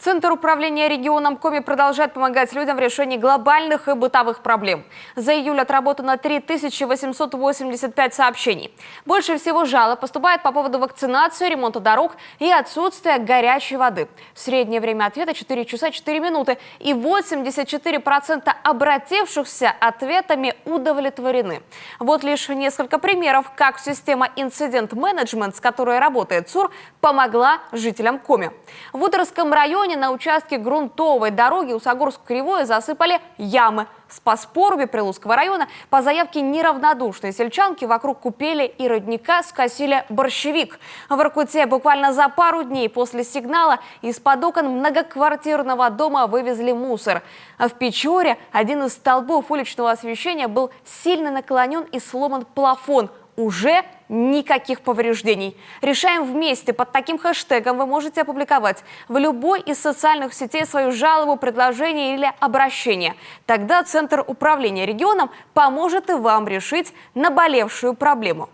Центр управления регионом Коми продолжает помогать людям в решении глобальных и бытовых проблем. За июль отработано 3885 сообщений. Больше всего жалоб поступает по поводу вакцинации, ремонта дорог и отсутствия горячей воды. Среднее время ответа 4 часа 4 минуты, и 84% обратившихся ответами удовлетворены. Вот лишь несколько примеров, как система инцидент-менеджмент, с которой работает ЦУР, помогла жителям Коми. В Ударском районе на участке грунтовой дороги Усогорск-Кривое засыпали ямы. В Спас-Поруби Прилузского района по заявке неравнодушной сельчанки вокруг купели и родника скосили борщевик. В Иркуте буквально за пару дней после сигнала из-под окон многоквартирного дома вывезли мусор. А в Печоре один из столбов уличного освещения был сильно наклонен и сломан плафон. Уже никаких повреждений. Решаем вместе. Под таким хэштегом вы можете опубликовать в любой из социальных сетей свою жалобу, предложение или обращение. Тогда Центр управления регионом поможет и вам решить наболевшую проблему.